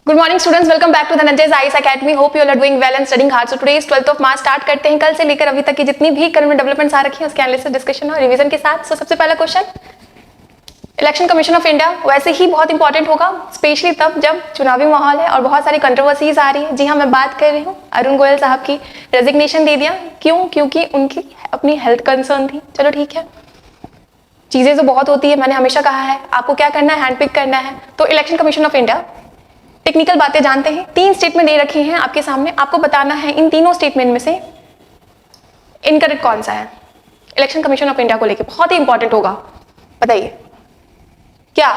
Good morning students, welcome back to Dhananjay IAS academy. Hope you are doing well and studying hard. So today is 12th of March. Start करते हैं कल से लेकर अभी तक की जितनी भी करंट डेवलपमेंट्स आ रखी हैं उसके एनालिसिस, डिस्कशन और रिवीजन के साथ। सो सबसे पहला question, election commission of India वैसे ही बहुत इंपॉर्टेंट होगा, स्पेशली तब जब चुनावी माहौल है और बहुत सारी कंट्रोवर्सीज आ रही है। जी हाँ, मैं बात कर रही हूँ अरुण गोयल साहब की रेजिग्नेशन दे दिया। क्यों? क्योंकि उनकी अपनी हेल्थ कंसर्न थी। चलो ठीक है, चीजें तो बहुत होती है, मैंने हमेशा कहा है आपको क्या करना है, हैंड पिक करना है। तो election commission of India technical बातें जानते हैं। 3 स्टेटमेंट दे रखे हैं आपके सामने, आपको बताना है इन तीनों स्टेटमेंट में से इनकरेक्ट कौन सा है। इलेक्शन कमीशन ऑफ इंडिया को लेकर बहुत ही इंपॉर्टेंट होगा। बताइए क्या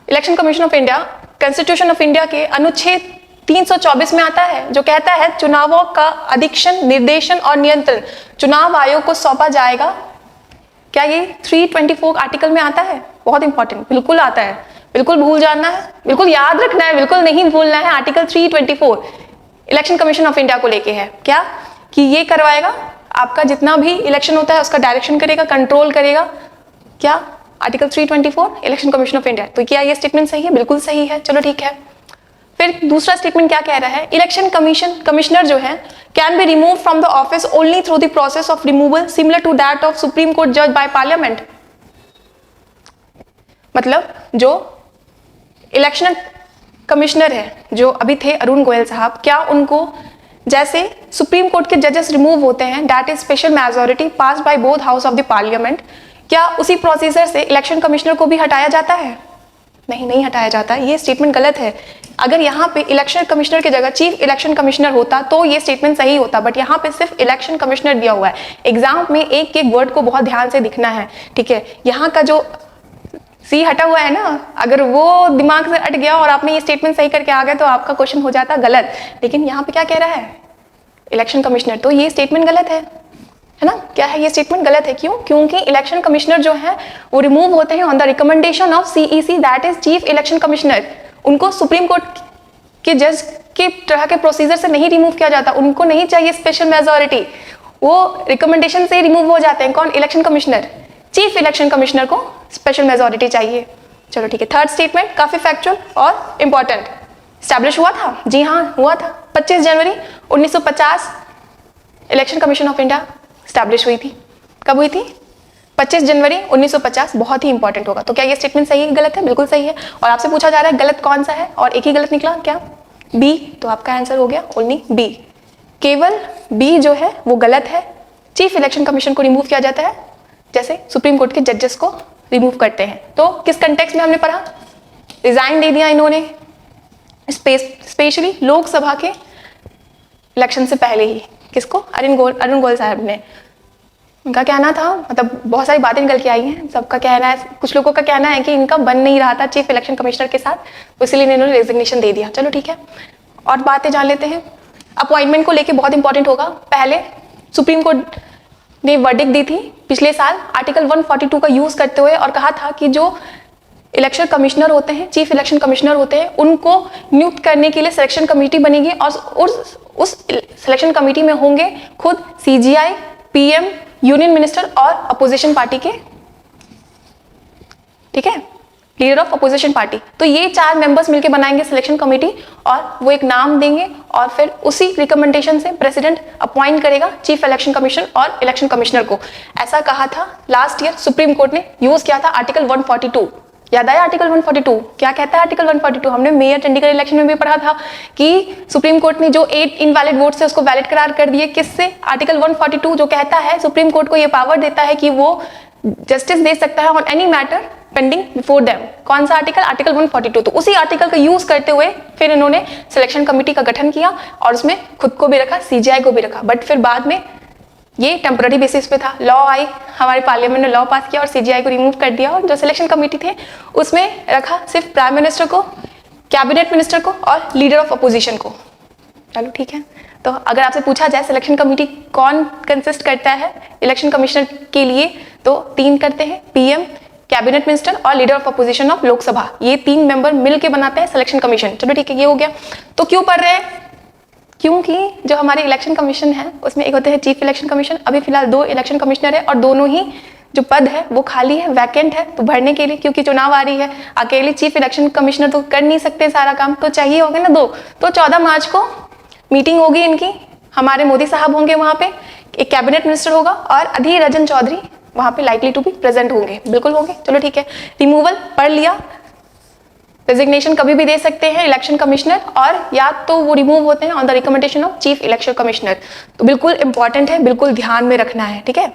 election commission of India constitution of India के अनुच्छेद 324 में आता है, जो कहता है चुनावों का अधीक्षण, निर्देशन और नियंत्रण चुनाव आयोग को सौंपा जाएगा। क्या ये 324 आर्टिकल में आता है? बहुत इंपॉर्टेंट, बिल्कुल आता है, बिल्कुल भूल जाना है, बिल्कुल याद रखना है, बिल्कुल नहीं भूलना है। Article 324 election commission of India को लेके है क्या कि ये करवाएगा आपका जितना भी इलेक्शन होता है उसका डायरेक्शन करेगा, कंट्रोल करेगा। क्या article 324 election commission of India. तो क्या ये स्टेटमेंट सही है? बिल्कुल सही है। चलो ठीक है, फिर दूसरा स्टेटमेंट क्या कह रहा है? इलेक्शन कमिश्नर जो है can be remove from the office only through the process of removal similar to that of supreme court जज बाय पार्लियामेंट। मतलब जो इलेक्शन कमिश्नर है जो अभी थे अरुण गोयल साहब, क्या उनको जैसे सुप्रीम कोर्ट के जजेस रिमूव होते हैं, that is special majority pass by both house of the parliament, क्या उसी प्रोसीजर से इलेक्शन कमिश्नर को भी हटाया जाता है? नहीं, नहीं हटाया जाता। ये स्टेटमेंट गलत है। अगर यहाँ पे इलेक्शन कमिश्नर की जगह चीफ इलेक्शन कमिश्नर होता तो ये स्टेटमेंट सही होता, बट यहाँ पे सिर्फ इलेक्शन कमिश्नर दिया हुआ है। एग्जाम में एक एक वर्ड को बहुत ध्यान से दिखना है, ठीक है। यहाँ का जो सी हटा हुआ है ना, अगर वो दिमाग से हट गया और आपने ये स्टेटमेंट सही करके आ गए तो आपका क्वेश्चन हो जाता गलत। लेकिन यहाँ पे क्या कह रहा है? Election commissioner. तो ये स्टेटमेंट गलत है ना? क्या है? ये स्टेटमेंट गलत है। क्यों? क्योंकि इलेक्शन कमिश्नर जो है वो रिमूव होते हैं on the recommendation of CEC, that is chief election commissioner. उनको सुप्रीम कोर्ट के जज के तरह के प्रोसीजर से नहीं रिमूव किया जाता, उनको नहीं चाहिए स्पेशल मेजोरिटी, वो रिकमेंडेशन से रिमूव हो जाते हैं। कौन? Election commissioner. Chief election commissioner को स्पेशल मेजोरिटी चाहिए। चलो ठीक है, थर्ड स्टेटमेंट काफी फैक्चुअल और इंपॉर्टेंट। स्टैब्लिश हुआ था? जी हाँ, हुआ था। 25 जनवरी 1950 election commission of India establish हुई थी। कब हुई थी? 25 जनवरी 1950। बहुत ही इंपॉर्टेंट होगा। तो क्या ये स्टेटमेंट सही है, गलत है? बिल्कुल सही है। और आपसे पूछा जा रहा है गलत कौन सा है, और एक ही गलत निकला क्या? बी। तो आपका आंसर हो गया ओनली बी। केवल बी जो है वो गलत है। चीफ इलेक्शन कमीशन को रिमूव किया जाता है जैसे सुप्रीम कोर्ट के जजेस को रिमूव करते हैं। तो किस कंटेक्स्ट में हमने पढ़ा? रिजाइन दे दिया इन्होंने स्पेशली लोकसभा के इलेक्शन से पहले ही। किसको? अरुण गोयल साहब ने। उनका कहना था, मतलब बहुत सारी बातें निकल के आई हैं, सबका कहना है, कुछ लोगों का कहना है कि इनका बन नहीं रहा था चीफ इलेक्शन कमिश्नर के साथ, तो इसलिए इन्होंने रेजिग्नेशन दे दिया। चलो ठीक है, और बातें जान लेते हैं। अपॉइंटमेंट को लेके बहुत इंपॉर्टेंट होगा। पहले सुप्रीम कोर्ट ने वर्डिक्ट दी थी पिछले साल आर्टिकल 142 का यूज करते हुए, और कहा था कि जो इलेक्शन कमिश्नर होते हैं, चीफ इलेक्शन कमिश्नर होते हैं, उनको नियुक्त करने के लिए सिलेक्शन कमेटी बनेगी और उस सिलेक्शन कमेटी में होंगे खुद सीजीआई, पीएम, यूनियन मिनिस्टर और अपोजिशन पार्टी के, ठीक है, लीडर ऑफ अपोजिशन पार्टी। तो ये 4 मेंबर्स मिलकर बनाएंगे सिलेक्शन कमेटी, और वो एक नाम देंगे और फिर उसी रिकमेंडेशन से प्रेसिडेंट अपॉइंट करेगा चीफ इलेक्शन कमिश्नर और इलेक्शन कमिश्नर को। ऐसा कहा था लास्ट ईयर सुप्रीम कोर्ट ने, यूज किया था आर्टिकल 142। याद आया आर्टिकल 142? क्या कहता है आर्टिकल 142? हमने मेयर चंडीगढ़ इलेक्शन में भी पढ़ा था कि सुप्रीम कोर्ट ने जो 8 इनवैलिड वोट से उसको वैलिड करार कर दिए। किससे? आर्टिकल 142 जो कहता है सुप्रीम कोर्ट को ये पावर देता है कि वो जस्टिस दे सकता है on any matter pending before them. कौन सा आर्टिकल? आर्टिकल 142। तो उसी आर्टिकल का यूज करते हुए फिर इन्होंने सिलेक्शन कमेटी का गठन किया और उसमें खुद को भी रखा, सीजीआई को भी रखा। बट फिर बाद में ये टेम्पररी बेसिस पे था, लॉ आई, हमारे पार्लियामेंट ने लॉ पास किया और सीजीआई को रिमूव कर दिया, और जो सिलेक्शन कमेटी थे उसमें रखा सिर्फ प्राइम मिनिस्टर को, कैबिनेट मिनिस्टर को और लीडर ऑफ अपोजिशन को। चलो ठीक है, तो अगर आपसे पूछा जाए सिलेक्शन कमेटी कौन कंसिस्ट करता है इलेक्शन कमिश्नर के लिए, तो 3 करते हैं, पीएम, कैबिनेट मिनिस्टर और leader of opposition of Lok Sabha. ये 3 मेंबर मिलकर बनाते हैं सिलेक्शन कमीशन। चलो ठीक है, ये हो गया। तो क्यों पढ़ रहे हैं? क्योंकि जो हमारे इलेक्शन कमीशन है उसमें एक होते हैं चीफ इलेक्शन कमीशन, अभी फिलहाल 2 इलेक्शन कमिश्नर है और दोनों ही जो पद है वो खाली है, वैकेंट है, तो भरने के लिए, क्योंकि चुनाव आ रही है, अकेले चीफ इलेक्शन कमिश्नर तो कर नहीं सकते सारा काम, तो चाहिए होगा ना 2। तो 14 मार्च को मीटिंग होगी इनकी, हमारे मोदी साहब होंगे वहां पे, एक कैबिनेट मिनिस्टर होगा और अधीर रंजन चौधरी वहां पे लाइकली टू बी प्रेजेंट होंगे, बिल्कुल होंगे। चलो ठीक है, रिमूवल पढ़ लिया, रेजिग्नेशन कभी भी दे सकते हैं इलेक्शन कमिश्नर, और या तो वो रिमूव होते हैं on the recommendation of chief election commissioner, तो बिल्कुल इंपॉर्टेंट है, बिल्कुल ध्यान में रखना है, ठीक है।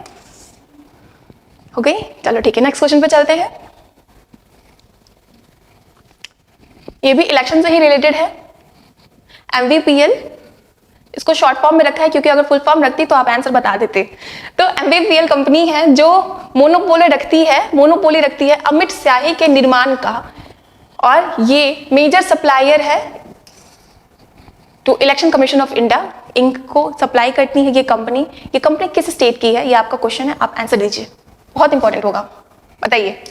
हो गई, चलो ठीक है, नेक्स्ट क्वेश्चन पे चलते हैं। ये भी इलेक्शन से ही रिलेटेड है, MVPL, इसको शॉर्ट फॉर्म में रखा है क्योंकि अगर फुल फॉर्म रखती तो आप आंसर बता देते। तो MVPL कंपनी है जो मोनोपोली रखती है अमिट स्याही के निर्माण का, और ये मेजर सप्लायर है to election commission of India, ink को सप्लाई करती है ये कंपनी। ये कंपनी किस स्टेट की है, ये आपका क्वेश्चन है, आप आंसर दीजिए, बहुत इंपॉर्टेंट होगा, बताइए।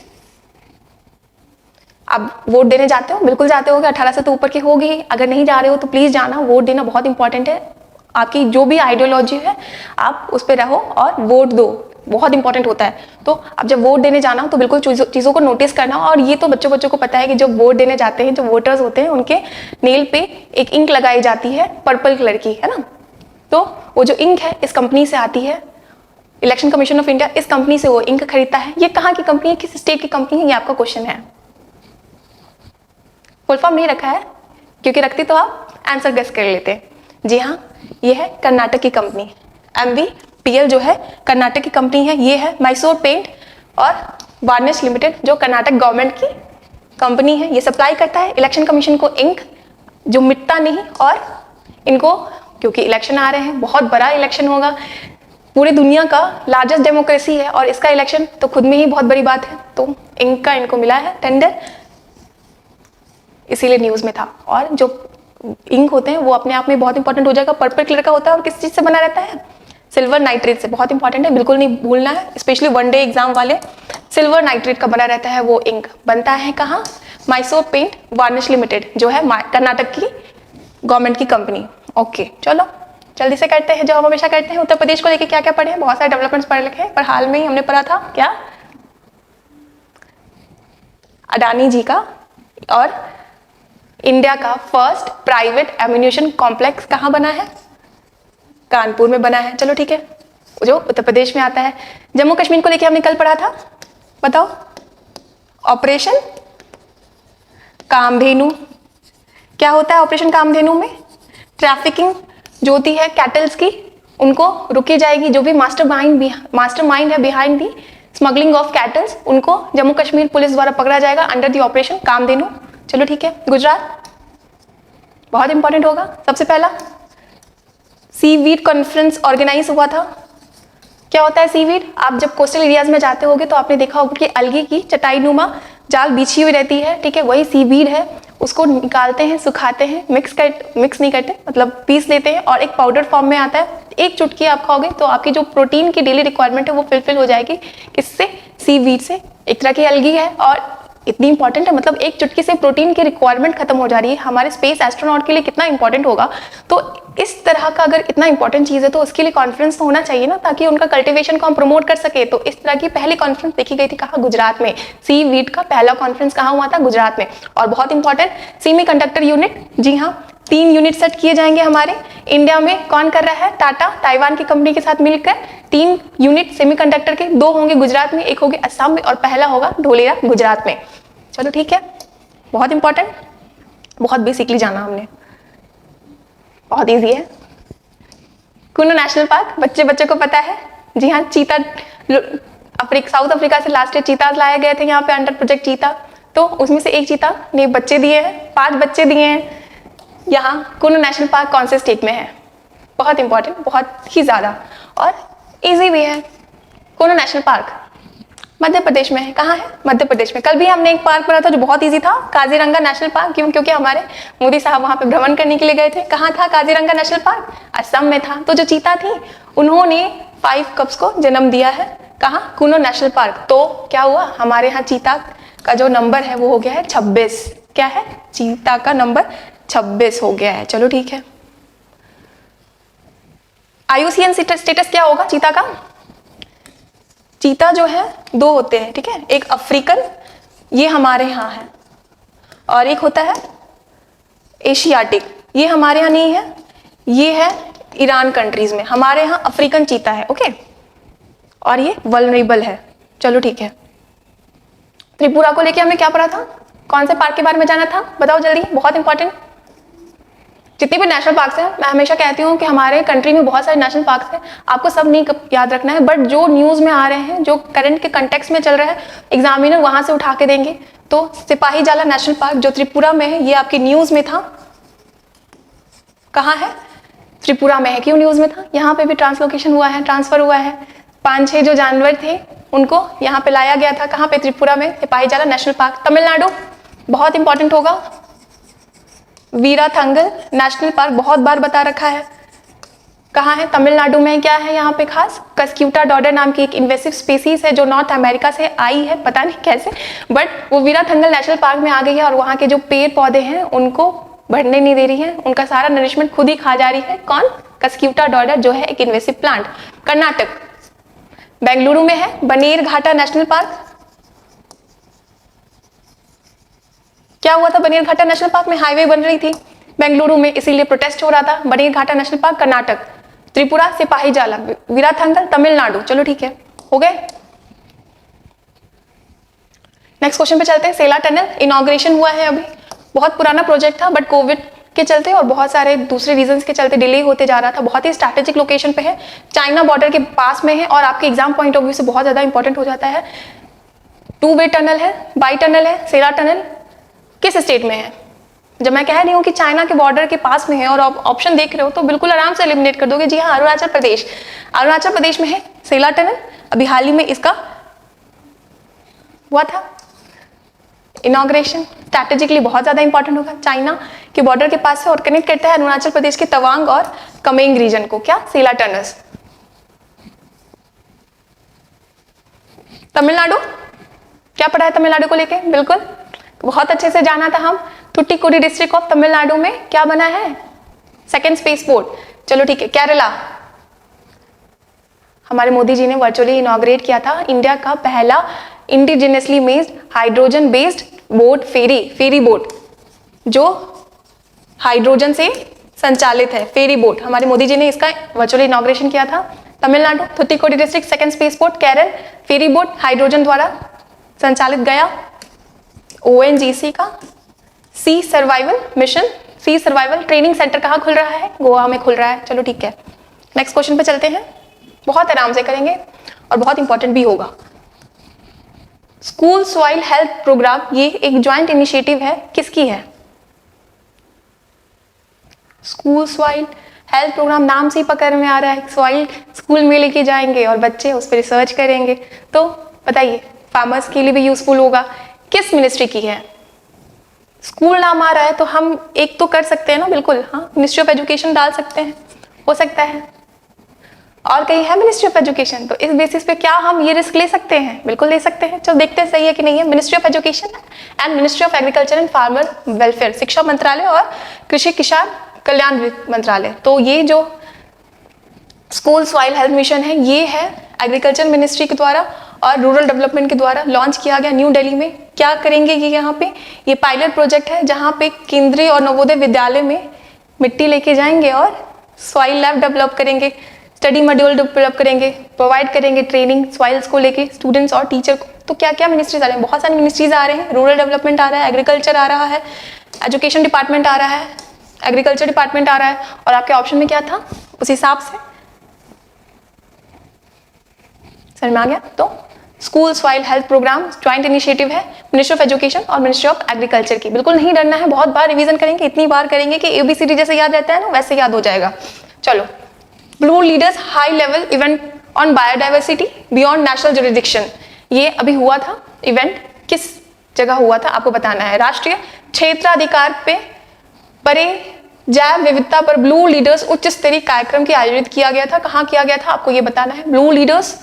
आप वोट देने जाते हो, बिल्कुल जाते होगे, 18 से तो ऊपर की होगी, अगर नहीं जा रहे हो तो प्लीज जाना, वोट देना बहुत इंपॉर्टेंट है। आपकी जो भी आइडियोलॉजी है आप उस पर रहो और वोट दो, बहुत इंपॉर्टेंट होता है। तो अब जब वोट देने जाना तो बिल्कुल चीज़ों को नोटिस करना, और ये तो बच्चों को पता है कि जब वोट देने जाते हैं, जो वोटर्स होते हैं उनके नेल पे एक इंक लगाई जाती है पर्पल कलर की, है ना। तो वो जो इंक है इस कंपनी से आती है, इलेक्शन कमीशन ऑफ इंडिया इस कंपनी से वो इंक खरीदता है। ये कहाँ की कंपनी है, किस स्टेट की कंपनी है, ये आपका क्वेश्चन है। फुल फॉर्म नहीं रखा है क्योंकि रखती तो आप आंसर गेस कर लेते। जी हाँ, ये है कर्नाटक की कंपनी, MVPL जो है कर्नाटक की कंपनी है। ये है मैसूर पेंट और वार्निश लिमिटेड, जो कर्नाटक गवर्नमेंट की कंपनी है। ये सप्लाई करता है इलेक्शन कमीशन को इंक जो मिटता नहीं, और इनको क्योंकि इलेक्शन आ रहे हैं, बहुत बड़ा इलेक्शन होगा, पूरी दुनिया का लार्जेस्ट डेमोक्रेसी है और इसका इलेक्शन तो खुद में ही बहुत बड़ी बात है, तो इंक का इनको मिला है टेंडर, इसीलिए न्यूज में था। और जो इंक होते हैं वो अपने आप में बहुत इंपॉर्टेंट हो जाएगा, पर्पल कलर का होता है और किस चीज से बना रहता है, सिल्वर नाइट्रेट से, बहुत इंपॉर्टेंट है, बिल्कुल नहीं भूलना है, स्पेशली वनडे एग्जाम वाले। सिल्वर नाइट्रेट का बना रहता है वो इंक, बनता है कहाँ, मैसूर पेंट वार्निश लिमिटेड जो है कर्नाटक की गवर्नमेंट की कंपनी। ओके चलो जल्दी से करते हैं जो हम हमेशा करते हैं। उत्तर प्रदेश को लेके क्या क्या पढ़े हैं, बहुत सारे डेवलपमेंट्स पढ़ लिखे हैं, पर हाल में ही हमने पढ़ा था क्या, अडानी जी का और इंडिया का फर्स्ट प्राइवेट एम्यूनिशन कॉम्प्लेक्स कहाँ बना है, कानपुर में बना है। चलो ठीक है, जो उत्तर प्रदेश में आता है। जम्मू कश्मीर को लेके हमने कल पढ़ा था, बताओ, ऑपरेशन कामधेनु। क्या होता है ऑपरेशन कामधेनु में, ट्रैफिकिंग जो होती है कैटल्स की उनको रुकी जाएगी, जो भी मास्टरमाइंड है behind the smuggling of kettles, उनको जम्मू कश्मीर पुलिस द्वारा पकड़ा जाएगा अंडर दी ऑपरेशन कामधेनु। चलो ठीक है, गुजरात बहुत इंपॉर्टेंट होगा। सबसे पहला सीवीड कॉन्फ्रेंस ऑर्गेनाइज हुआ था। क्या होता है सीवीड, आप जब कोस्टल एरियाज में जाते होगे तो आपने देखा होगा कि अलगी की चटाई नुमा जाल बिछी हुई रहती है, ठीक है, वही सीवीड है। उसको निकालते हैं, सुखाते हैं, मिक्स नहीं करते, मतलब पीस लेते हैं और एक पाउडर फॉर्म में आता है। एक चुटकी आप खाओगे तो आपकी जो प्रोटीन की डेली रिक्वायरमेंट है वो फिल हो जाएगी। किससे, सीवीड से। एक तरह की अलगी है और इतनी इंपॉर्टेंट है, मतलब एक चुटकी से प्रोटीन की रिक्वायरमेंट खत्म हो जा रही है। हमारे स्पेस एस्ट्रोनॉट के लिए कितना इंपॉर्टेंट होगा। तो इस तरह का अगर इतना इंपॉर्टेंट चीज है तो उसके लिए कॉन्फ्रेंस तो होना चाहिए ना, ताकि उनका कल्टीवेशन को हम प्रमोट कर सके। तो इस तरह की पहली कॉन्फ्रेंस देखी गई थी कहाँ, गुजरात में। सी वीड का पहला कॉन्फ्रेंस कहाँ हुआ था, गुजरात में। और बहुत इंपॉर्टेंट सेमी कंडक्टर यूनिट, जी हाँ 3 यूनिट सेट किए जाएंगे हमारे इंडिया में। कौन कर रहा है, टाटा ताइवान की कंपनी के साथ मिलकर 3 यूनिट सेमीकंडक्टर के, 2 होंगे गुजरात में, 1 होंगे असम में और पहला होगा ढोलेरा गुजरात में। चलो ठीक है, बहुत इंपॉर्टेंट, बहुत बेसिकली जाना हमने, बहुत इजी है। कुनो नेशनल पार्क बच्चे को पता है, जी हाँ चीता, साउथ अफ्रीका से लास्ट ईयर चीता लाए गए थे यहाँ पे अंडर प्रोजेक्ट चीता। तो उसमें से एक चीता ने बच्चे दिए हैं, 5 बच्चे दिए हैं। यहाँ कुनो नेशनल पार्क कौन से स्टेट में है, बहुत इंपॉर्टेंट, बहुत ही ज्यादा और इजी भी है। कुनो नेशनल पार्क मध्य प्रदेश में है। कहाँ है, मध्य प्रदेश में। कल भी हमने एक पार्क पढ़ा था जो बहुत इजी था, काजीरंगा नेशनल पार्क। क्यों, क्योंकि हमारे मोदी साहब वहां पे भ्रमण करने के लिए गए थे। कहाँ था काजीरंगा नेशनल पार्क, असम में था। तो जो चीता थी उन्होंने 5 कप्स को जन्म दिया है, कहाँ, कुनो नेशनल पार्क। तो क्या हुआ, हमारे यहाँ चीता का जो नंबर है वो हो गया है 26। क्या है, चीता का नंबर 26 हो गया है। चलो ठीक है, IUCN स्टेटस क्या होगा चीता का, चीता जो है दो होते हैं, ठीक है, एक अफ्रीकन, ये हमारे यहाँ है, और एक होता है एशियाटिक, ये हमारे यहाँ नहीं है, ये है ईरान कंट्रीज में, हमारे यहाँ अफ्रीकन चीता है, ओके, और ये वल्नरेबल है। चलो ठीक है। त्रिपुरा को लेके हमने क्या पढ़ा था, कौन से पार्क के बारे में जाना था, बताओ जल्दी, बहुत इंपॉर्टेंट। जितने भी नेशनल पार्क्स हैं, मैं हमेशा कहती हूँ कि हमारे कंट्री में बहुत सारे नेशनल पार्क्स हैं, आपको सब नहीं याद रखना है, बट जो न्यूज़ में आ रहे हैं, जो करंट के कंटेक्स्ट में चल रहा है, एग्जामिनर वहां से उठा के देंगे। तो सिपाही जाला नेशनल पार्क जो त्रिपुरा में है, ये आपकी न्यूज़ में था, कहाँ है, त्रिपुरा में है। क्यों न्यूज़ में था, यहाँ पे भी ट्रांसलोकेशन हुआ है, ट्रांसफर हुआ है, 5-6 जो जानवर थे उनको यहाँ पे लाया गया था, कहाँ पे, त्रिपुरा में, सिपाही जाला नेशनल पार्क। तमिलनाडु बहुत इंपॉर्टेंट होगा, वीराथंगल नेशनल पार्क बहुत बार बता रखा है, कहाँ है, तमिलनाडु में। क्या है यहाँ पे खास, कस्क्यूटा डॉडर नाम की एक इन्वेसिव स्पीसीज है जो नॉर्थ अमेरिका से आई है, पता नहीं कैसे, बट वो वीराथंगल नेशनल पार्क में आ गई है, और वहाँ के जो पेड़ पौधे हैं उनको बढ़ने नहीं दे रही है, उनका सारा नरिशमेंट खुद ही खा जा रही है। कौन, कस्क्यूटा डॉडर, जो है एक इन्वेसिव प्लांट। कर्नाटक, बेंगलुरु में है बनेरघाटा नेशनल पार्क। क्या हुआ था बनेरघाटा नेशनल पार्क में, हाईवे बन रही थी बेंगलुरु में, इसीलिए प्रोटेस्ट हो रहा था। बनेरघाटा नेशनल पार्क कर्नाटक, त्रिपुरा सिपाही जाला, वीराथंगल तमिलनाडु। चलो ठीक है, हो गए। नेक्स्ट क्वेश्चन पे चलते हैं। सेला टनल इनॉग्रेशन हुआ है अभी, बहुत पुराना प्रोजेक्ट था, बट कोविड के चलते और बहुत सारे दूसरे रीजंस के चलते डिले होते जा रहा था। बहुत ही स्ट्रैटेजिक लोकेशन पे है, चाइना बॉर्डर के पास में है, और आपके एग्जाम पॉइंट ऑफ व्यू से बहुत ज्यादा इंपॉर्टेंट हो जाता है। 2 वे टनल है, बाई टनल है। सेला टनल किस स्टेट में है, जब मैं कह रही हूँ कि चाइना के बॉर्डर के पास में है और आप ऑप्शन देख रहे हो तो बिल्कुल आराम से एलिमिनेट कर दोगे। जी हाँ, अरुणाचल प्रदेश, अरुणाचल प्रदेश में है सेला टनल। अभी हाल ही में इसका हुआ था इनॉग्रेशन, स्ट्रैटेजिकली बहुत ज्यादा इंपॉर्टेंट होगा, चाइना के बॉर्डर के पास है और कनेक्ट करता है अरुणाचल प्रदेश के तवांग और कमेंग रीजन को। क्या, सेला टनल्स। तमिलनाडु, क्या पढ़ा है तमिलनाडु को लेके, बिल्कुल बहुत अच्छे से जाना था हम। थुट्टीकोडी डिस्ट्रिक्ट ऑफ तमिलनाडु में क्या बना है, सेकेंड स्पेस पोर्ट। चलो ठीक है। केरला, हमारे मोदी जी ने वर्चुअली इनॉग्रेट किया था इंडिया का पहला indigenously made hydrogen based boat, ferry boat, जो हाइड्रोजन से संचालित है, फेरी बोट। हमारे मोदी जी ने इसका वर्चुअली इनॉग्रेशन किया था। Tamil Nadu, Thoothukudi district, second space port. Kerala, ferry boat hydrogen द्वारा संचालित। गया, ONGC का sea survival mission, sea survival training centre कहाँ खुल रहा है, गोवा में खुल रहा है। चलो ठीक है, नेक्स्ट क्वेश्चन पे चलते हैं, बहुत आराम से करेंगे और बहुत इंपॉर्टेंट भी होगा। स्कूल सॉइल हेल्थ प्रोग्राम, ये एक ज्वाइंट इनिशिएटिव है, किसकी है, स्कूल सॉइल हेल्थ प्रोग्राम, नाम से ही पकड़ में आ रहा है, सॉइल स्कूल में लेके जाएंगे और बच्चे उस पर रिसर्च करेंगे, तो बताइए फार्मर्स के लिए भी यूजफुल होगा। किस मिनिस्ट्री की है, स्कूल नाम आ रहा है तो हम एक तो कर सकते हैं ना, बिल्कुल हाँ, मिनिस्ट्री ऑफ एजुकेशन डाल सकते हैं, हो सकता है। और कहीं है मिनिस्ट्री ऑफ एजुकेशन, तो इस बेसिस पे क्या हम ये रिस्क ले सकते हैं, बिल्कुल ले सकते हैं। चलो देखते हैं सही है कि नहीं है। Ministry of education and ministry of agriculture and farmer welfare, शिक्षा मंत्रालय और कृषि किसान कल्याण मंत्रालय। तो ये जो स्कूल सॉइल हेल्थ मिशन है, ये है एग्रीकल्चर मिनिस्ट्री के द्वारा और रूरल डेवलपमेंट के द्वारा लॉन्च किया गया न्यू दिल्ली में। क्या करेंगे ये यहाँ पे, ये पायलट प्रोजेक्ट है जहाँ पे केंद्रीय और नवोदय विद्यालय में मिट्टी लेके जाएंगे और सॉइल लैब डेवलप करेंगे, स्टडी मॉड्यूल डेवलप करेंगे, प्रोवाइड करेंगे ट्रेनिंग सॉइल्स को लेके स्टूडेंट्स और टीचर को। तो क्या क्या मिनिस्ट्रीज आ रहे हैं, बहुत सारी मिनिस्ट्रीज आ रहे हैं, रूरल डेवलपमेंट आ रहा है, एग्रीकल्चर आ रहा है, एजुकेशन डिपार्टमेंट आ रहा है, एग्रीकल्चर डिपार्टमेंट आ रहा है, और आपके ऑप्शन में क्या था उस हिसाब से समझ में आ गया। तो school soil health program joint initiative है मिनिस्ट्री ऑफ एजुकेशन और मिनिस्ट्री ऑफ एग्रीकल्चर की। बिल्कुल नहीं डरना है, बहुत बार रिवीजन करेंगे, इतनी बार करेंगे कि ABCD जैसे याद रहता है ना, वैसे याद हो जाएगा। चलो, blue leaders high level event on biodiversity beyond national jurisdiction, ये अभी हुआ था इवेंट, किस जगह हुआ था आपको बताना है। राष्ट्रीय क्षेत्राधिकार पे परे जैव विविधता पर ब्लू लीडर्स उच्च स्तरीय कार्यक्रम की आयोजित किया गया था। कहाँ किया गया था आपको ये बताना है। ब्लू लीडर्स,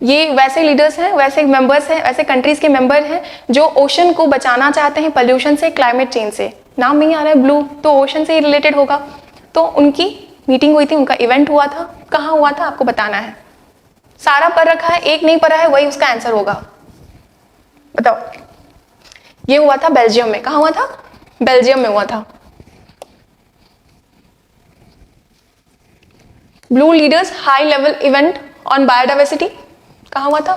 ये वैसे लीडर्स हैं, वैसे मेंबर्स हैं, वैसे कंट्रीज के मेंबर हैं जो ओशन को बचाना चाहते हैं पॉल्यूशन से, क्लाइमेट चेंज से। नाम नहीं आ रहा है ब्लू, तो ओशन से ही रिलेटेड होगा। तो उनकी मीटिंग हुई थी, उनका इवेंट हुआ था, कहाँ हुआ था आपको बताना है। सारा पढ़ रखा है, एक नहीं पढ़ा है, वही उसका आंसर होगा। बताओ। ये हुआ था बेल्जियम में। कहाँ हुआ था? बेल्जियम में हुआ था। Blue leaders high level event on biodiversity कहाँ हुआ था?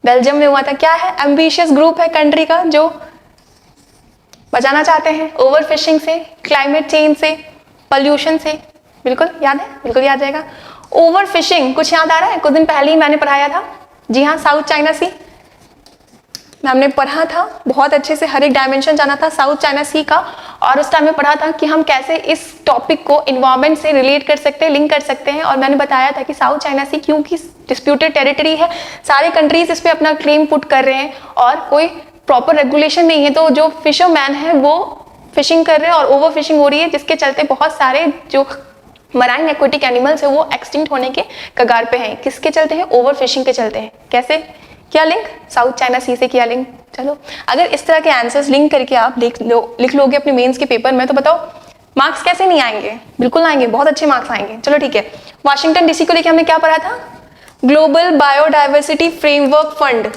बेल्जियम में हुआ था। क्या है? एम्बिशियस ग्रुप है कंट्री का जो बचाना चाहते हैं ओवर फिशिंग से, क्लाइमेट चेंज से, पॉल्यूशन से। बिल्कुल याद है? बिल्कुल याद रहेगा। ओवर फिशिंग कुछ याद आ रहा है? कुछ दिन पहले ही मैंने पढ़ाया था। जी हाँ, साउथ चाइना सी में हमने पढ़ा था, बहुत अच्छे से हर एक डायमेंशन जाना था साउथ चाइना सी का। और उस टाइम में पढ़ा था कि हम कैसे इस टॉपिक को इन्वायरमेंट से रिलेट कर सकते हैं, लिंक कर सकते हैं। और मैंने बताया था कि साउथ चाइना सी क्योंकि डिस्प्यूटेड टेरिटरी है, सारे कंट्रीज इस पे अपना क्लेम पुट कर रहे हैं और कोई प्रॉपर रेगुलेशन नहीं है, तो जो फिशरमैन है वो फिशिंग कर रहे हैं और ओवर फिशिंग हो रही है, जिसके चलते बहुत सारे जो मराइन एक्वेटिक एनिमल्स है वो एक्सटिंक्ट होने के कगार पे हैं। किसके चलते हैं? ओवर फिशिंग के चलते हैं। कैसे? क्या लिंक? साउथ चाइना सी से किया लिंक। चलो, अगर इस तरह के आंसर्स लिंक करके आप लिख लोगे अपने मेंस के पेपर में, तो बताओ मार्क्स कैसे नहीं आएंगे? बिल्कुल आएंगे, बहुत अच्छे मार्क्स आएंगे। चलो ठीक है, वाशिंगटन डीसी को लेके हमने क्या पढ़ा था? Global biodiversity framework fund.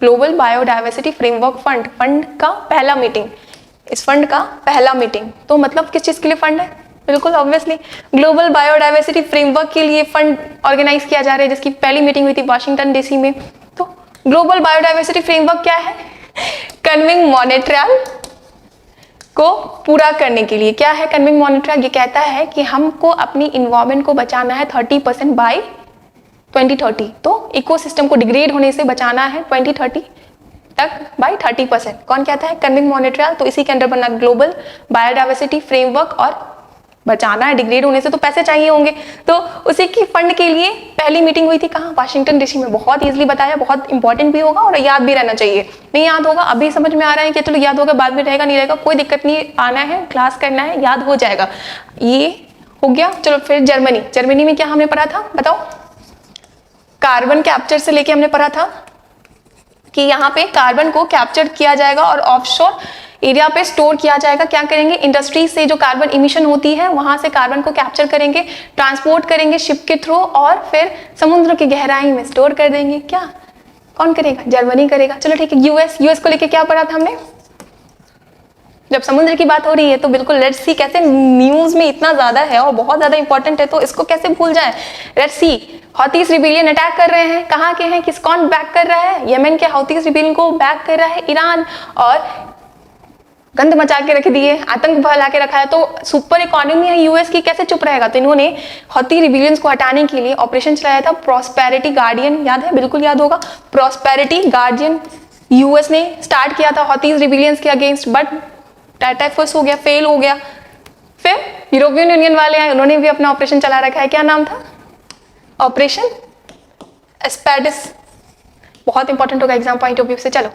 Global biodiversity framework fund, fund का पहला मीटिंग, इस फंड का पहला मीटिंग। तो मतलब किस चीज के लिए फंड है? बिल्कुल ऑब्वियसली ग्लोबल बायोडाइवर्सिटी फ्रेमवर्क के लिए फंड ऑर्गेनाइज किया जा रहा है, जिसकी पहली मीटिंग हुई थी वाशिंगटन डीसी में। तो ग्लोबल बायोडाइवर्सिटी फ्रेमवर्क क्या है? कन्विंग मॉनेट्रियल को पूरा करने के लिए। क्या है कन्विंग मॉनेट्रियल? ये कहता है कि हमको अपनी इन्वायरमेंट को बचाना है 30% बाय 2030। तो इकोसिस्टम को डिग्रेड होने से बचाना है 2030 तक बाय 30%। कौन कहता है? कन्विंग मॉनेट्रियल। तो इसी के अंडर बना ग्लोबल बायोडाइवर्सिटी फ्रेमवर्क। और बचाना है डिग्रेड होने से तो पैसे चाहिए होंगे, तो उसी की फंड के लिए पहली मीटिंग हुई थी। कहाँ? वाशिंगटन डीसी में। बहुत इजीली बताया, बहुत इंपॉर्टेंट भी होगा और याद भी रहना चाहिए। नहीं याद होगा अभी समझ में आ रहा है कि चलो याद होगा, बाद में रहेगा नहीं रहेगा, कोई दिक्कत नहीं, आना है क्लास करना है, याद हो जाएगा। ये हो गया। चलो फिर जर्मनी। जर्मनी में क्या हमने पढ़ा था? बताओ। कार्बन कैप्चर से लेके हमने पढ़ा था कि यहाँ पे कार्बन को कैप्चर किया जाएगा और ऑफशोर एरिया पे स्टोर किया जाएगा। क्या करेंगे? इंडस्ट्री से जो कार्बन इमिशन होती है वहां से कार्बन को कैप्चर करेंगे, ट्रांसपोर्ट करेंगे शिप के थ्रू और फिर समुद्र की गहराई में स्टोर कर देंगे। क्या कौन करेगा? जर्मनी करेगा। चलो ठीक है, यूएस को लेके क्या पढ़ा था हमने? जब समुद्र की बात हो रही है तो बिल्कुल लेट्स सी, कैसे न्यूज में इतना ज्यादा है और बहुत ज्यादा इंपॉर्टेंट है, तो इसको कैसे भूल जाए। लेट्स सी, हौतीस रिबेलियन अटैक कर रहे हैं। कहाँ के हैं? किस कौन बैक कर रहा है? यमन के हौतीस रिबेलियन को बैक कर रहा है ईरान, और गंद मचा के रख दिए, आतंक फैला के रखा है। तो सुपर इकोनॉमी है यूएस की, कैसे चुप रहेगा? तो इन्होंने हौती रिबेलियंस को हटाने के लिए ऑपरेशन चलाया था प्रॉस्पेरिटी गार्डियन। याद है? बिल्कुल याद होगा। प्रॉस्पेरिटी गार्डियन यूएस ने स्टार्ट किया था हौतीस रिबेलियंस के अगेंस्ट, बट टाइटाफस हो गया, फेल हो गया। फिर यूरोपियन यूनियन वाले आए, उन्होंने भी अपना ऑपरेशन चला रखा है। क्या नाम था? ऑपरेशन एस्पेडिस। बहुत इंपॉर्टेंट होगा एग्जाम पॉइंट ऑफ व्यू से। चलो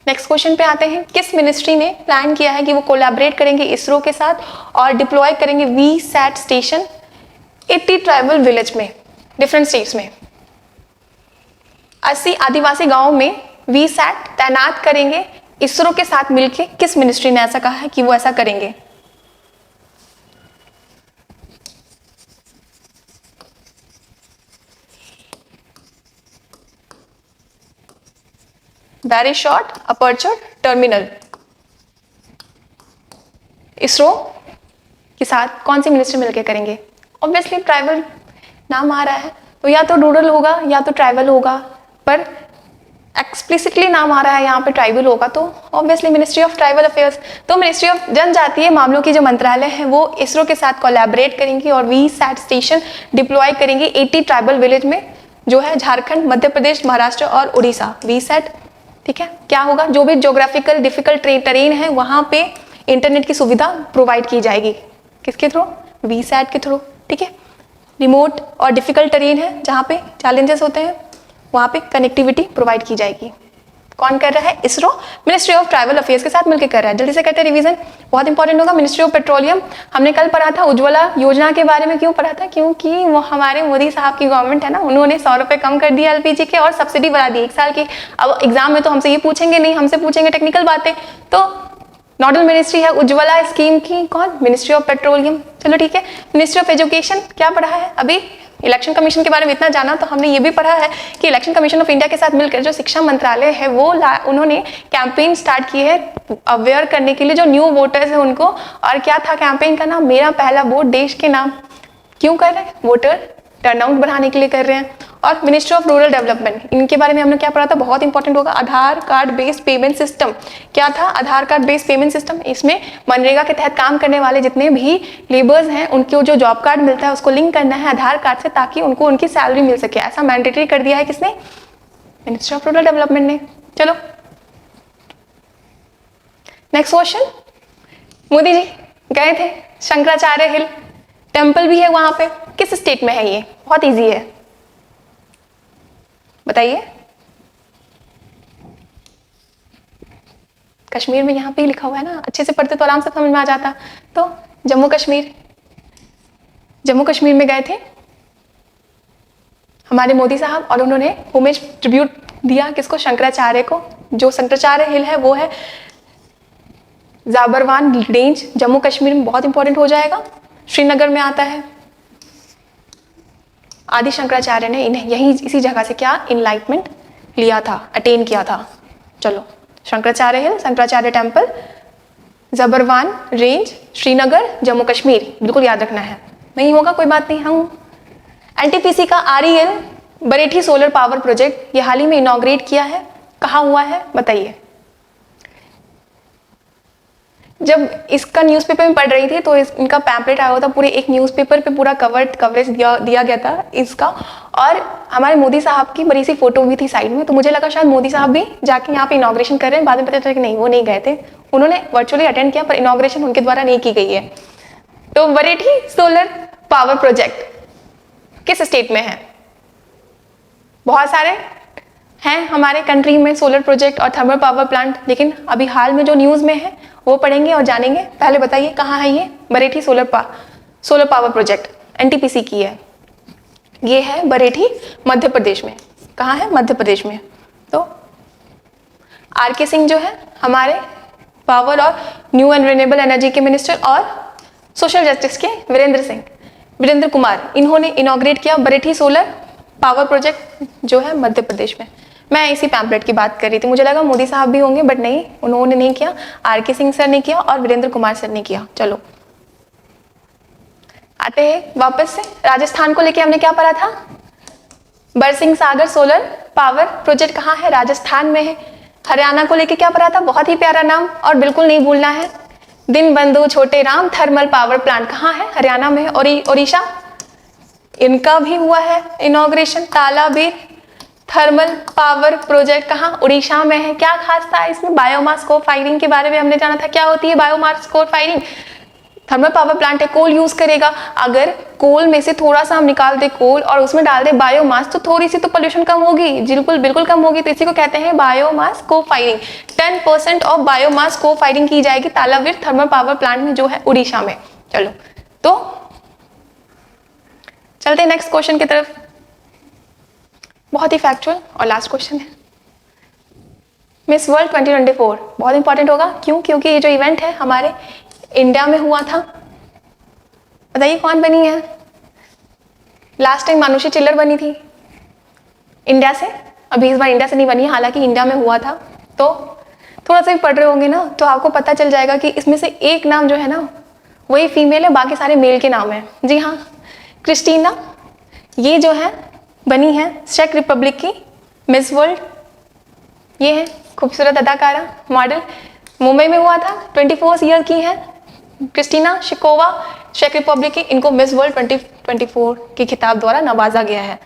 नेक्स्ट क्वेश्चन पे आते हैं। किस मिनिस्ट्री ने प्लान किया है कि वो कोलैबोरेट करेंगे इसरो के साथ और डिप्लॉय करेंगे वीसैट स्टेशन 80 ट्राइबल विलेज में, डिफरेंट स्टेट्स में। 80 आदिवासी गांवों में वीसैट तैनात करेंगे इसरो के साथ मिलके। किस मिनिस्ट्री ने ऐसा कहा है कि वो ऐसा करेंगे? Very short aperture terminal. ISRO के साथ कौन सी मिनिस्ट्री मिलकर करेंगे? ऑब्वियसली ट्राइबल नाम आ रहा है, तो या तो रूरल होगा या तो ट्राइबल होगा, पर एक्सप्लिसिटली नाम आ रहा है यहाँ पे ट्राइबल होगा, तो obviously ministry of tribal affairs. तो मिनिस्ट्री ऑफ जनजातीय मामलों की जो मंत्रालय है वो इसरो के साथ कोलैबोरेट करेंगी और वीसैट स्टेशन डिप्लॉय करेंगे 80 ट्राइबल विलेज में, जो है झारखंड, मध्य प्रदेश, महाराष्ट्र और उड़ीसा। वीसैट, ठीक है। क्या होगा? जो भी ज्योग्राफिकल डिफिकल्ट टेरेन है वहां पे इंटरनेट की सुविधा प्रोवाइड की जाएगी। किसके थ्रू? वीसैट के थ्रू, ठीक है। रिमोट और डिफिकल्ट टेरेन है जहाँ पे चैलेंजेस होते हैं, वहां पे कनेक्टिविटी प्रोवाइड की जाएगी। कौन कर रहा है? ISRO ministry of tribal affairs के साथ मिलकर कर रहा है। जल्दी से करते हैं रिवीजन, बहुत इंपॉर्टेंट होगा। मिनिस्ट्री ऑफ पेट्रोलियम हमने कल पढ़ा था उज्ज्वला योजना के बारे में। क्यों पढ़ा था? क्योंकि वो हमारे मोदी साहब की गवर्नमेंट है ना, उन्होंने 100 रुपए कम कर दिया एलपीजी के और सब्सिडी बढ़ा दी 1 साल की। अब एग्जाम में तो हमसे ये पूछेंगे नहीं, हमसे पूछेंगे टेक्निकल बातें। तो नोडल मिनिस्ट्री है उज्ज्वला स्कीम की, कौन? Ministry of petroleum. चलो ठीक है। मिनिस्ट्री ऑफ एजुकेशन क्या पढ़ा है अभी? इलेक्शन कमीशन के बारे में इतना जाना, तो हमने ये भी पढ़ा है कि इलेक्शन कमीशन ऑफ इंडिया के साथ मिलकर जो शिक्षा मंत्रालय है वो उन्होंने कैंपेन स्टार्ट की है अवेयर करने के लिए जो न्यू वोटर्स है उनको। और क्या था कैंपेन का नाम? मेरा पहला वोट देश के नाम। क्यों कर रहे हैं? वोटर टर्नआउट बढ़ाने के लिए कर रहे हैं। और मिनिस्ट्री ऑफ रूरल डेवलपमेंट, इनके बारे में हमने क्या पढ़ा था? बहुत इंपॉर्टेंट होगा, आधार कार्ड बेस्ड पेमेंट सिस्टम। क्या था? आधार कार्ड बेस्ड पेमेंट सिस्टम। इसमें मनरेगा के तहत काम करने वाले जितने भी लेबर्स हैं उनको जो जॉब कार्ड मिलता है उसको लिंक करना है आधार कार्ड से, ताकि उनको उनकी सैलरी मिल सके। ऐसा मैंडेटरी कर दिया है किसने? मिनिस्ट्री ऑफ रूरल डेवलपमेंट ने। चलो नेक्स्ट क्वेश्चन। मोदी जी गए थे शंकराचार्य हिल, टेम्पल भी है वहां पे, किस स्टेट में है ये? बहुत इजी है, बताइए। कश्मीर में, यहाँ पे ही लिखा हुआ है ना, अच्छे से पढ़ते तो आराम से समझ में आ जाता। तो जम्मू कश्मीर, जम्मू कश्मीर में गए थे हमारे मोदी साहब और उन्होंने होमेज ट्रिब्यूट दिया किसको? शंकराचार्य को। जो शंकराचार्य हिल है वो है जाबरवान रेंज, जम्मू कश्मीर में, बहुत इंपॉर्टेंट हो जाएगा, श्रीनगर में आता है। आदि शंकराचार्य ने इन्हें यहीं इसी जगह से क्या इनलाइटमेंट लिया था, अटेन किया था। चलो शंकराचार्य हिल, शंकराचार्य टेम्पल, जबरवान रेंज, श्रीनगर, जम्मू कश्मीर, बिल्कुल याद रखना है। नहीं होगा कोई बात नहीं। हम एनटीपीसी का REL Barethi solar power project ये हाल ही में इनॉग्रेट किया है, कहाँ हुआ है बताइए। जब इसका न्यूज़पेपर में पढ़ रही थी तो इनका पैम्पलेट आया हुआ था, पूरे एक न्यूज़पेपर पे पूरा कवरेज दिया गया था इसका। और हमारे मोदी साहब की बड़ी सी फोटो भी थी साइड में, तो मुझे लगा शायद मोदी साहब भी जाके यहाँ पे इनॉग्रेशन कर रहे हैं। बाद में पता चला कि नहीं, वो नहीं गए थे, उन्होंने वर्चुअली अटेंड किया, पर इनॉग्रेशन उनके द्वारा नहीं की गई है। तो बरेठी सोलर पावर प्रोजेक्ट किस स्टेट में है? बहुत सारे हैं हमारे कंट्री में सोलर प्रोजेक्ट और थर्मल पावर प्लांट, लेकिन अभी हाल में जो न्यूज़ में है वो पढ़ेंगे और जानेंगे। पहले बताइए कहाँ है ये Barethi solar power project? NTPC की है, ये है बरेठी मध्य प्रदेश में। कहाँ है? मध्य प्रदेश में। तो RK सिंह जो है हमारे पावर और न्यू एंड रिन्यूएबल एनर्जी के मिनिस्टर, और सोशल जस्टिस के वीरेंद्र कुमार, इन्होंने इनॉग्रेट किया बरेठी सोलर पावर प्रोजेक्ट जो है मध्य प्रदेश में। मैं इसी पैम्पलेट की बात कर रही थी, मुझे लगा मोदी साहब भी होंगे, बट नहीं, उन्होंने नहीं किया, RK सिंह सर ने किया और वीरेंद्र कुमार सर ने किया। चलो आते हैं वापस से राजस्थान को लेके हमने क्या पढ़ा था? बरसिंह सागर सोलर पावर प्रोजेक्ट कहाँ है? राजस्थान में है। हरियाणा को लेके क्या पढ़ा था? बहुत ही प्यारा नाम और बिल्कुल नहीं भूलना है, दिन बंधु छोटे राम थर्मल पावर प्लांट कहाँ है? हरियाणा में है। ओडिशा, इनका भी हुआ है इनॉग्रेशन, तालाबेर थर्मल पावर प्रोजेक्ट कहाँ? उड़ीसा में है। क्या खास था इसमें? बायोमास को फायरिंग के बारे में हमने जाना था। क्या होती है बायोमास को फायरिंग? थर्मल पावर प्लांट है, कोल यूज करेगा। अगर कोल में से थोड़ा सा हम निकाल दे कोल और उसमें डाल दे बायोमास, तो थोड़ी सी तो पोल्यूशन कम होगी, बिल्कुल कम होगी। तो इसी को कहते हैं बायोमास को फायरिंग। 10% ऑफ बायोमास को फायरिंग की जाएगी तालाबेर थर्मल पावर प्लांट में जो है उड़ीसा में। चलो तो चलते नेक्स्ट क्वेश्चन की तरफ, बहुत ही फैक्चुअल और लास्ट क्वेश्चन है। मिस वर्ल्ड 2024 बहुत इंपॉर्टेंट होगा। क्यों? क्योंकि ये जो इवेंट है हमारे इंडिया में हुआ था। बताइए कौन बनी है? लास्ट टाइम मानुषी चिल्लर बनी थी इंडिया से, अभी इस बार इंडिया से नहीं बनी, हालांकि इंडिया में हुआ था। तो थोड़ा सा भी पढ़ रहे होंगे ना तो आपको पता चल जाएगा कि इसमें से एक नाम जो है ना वही फीमेल है, बाकी सारे मेल के नाम है। जी हाँ, क्रिस्टीना, ये जो है बनी है चेक रिपब्लिक की मिस वर्ल्ड। ये है खूबसूरत अदाकारा, मॉडल, मुंबई में हुआ था, 24 ईयर की है क्रिस्टीना शिकोवा, चेक रिपब्लिक की। इनको मिस वर्ल्ड 2024 के खिताब द्वारा नवाजा गया है।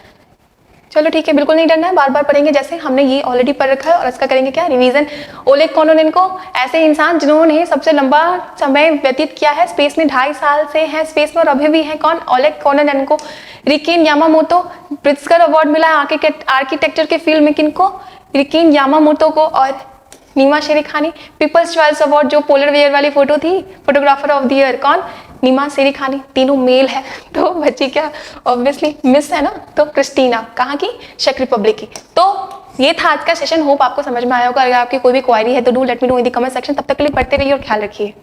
चलो ठीक है, बिल्कुल नहीं डरना है, बार बार पढ़ेंगे, जैसे हमने ये ऑलरेडी पढ़ रखा है और इसका करेंगे क्या रिवीजन। ओलेग कोनोनेन्को, ऐसे इंसान जिन्होंने सबसे लंबा समय व्यतीत किया है स्पेस में, 2.5 साल से हैं स्पेस में और अभी भी हैं। कौन? ओलेग कोनोनेन्को। रिकेन यामामोतो, प्रिट्जकर अवार्ड मिला है आर्किटेक्चर के फील्ड में, किनको? रिकेन यामामोतो को। और नीमा शेरिखानी, पीपल्स चॉइस अवार्ड, जो पोलर वेयर वाली फोटो थी, फोटोग्राफर ऑफ द ईयर, कौन? नीमा शेरिखानी। तीनों मेल है, तो बच्ची क्या ऑब्वियसली मिस है ना, तो क्रिस्टीना कहाँ की? चेक रिपब्लिक की। तो ये था आज का सेशन। होप आपको समझ में आया होगा। अगर आपकी कोई भी क्वारी है तो do let me know in the comment section. तब तक के लिए पढ़ते रहिए और ख्याल रखिए।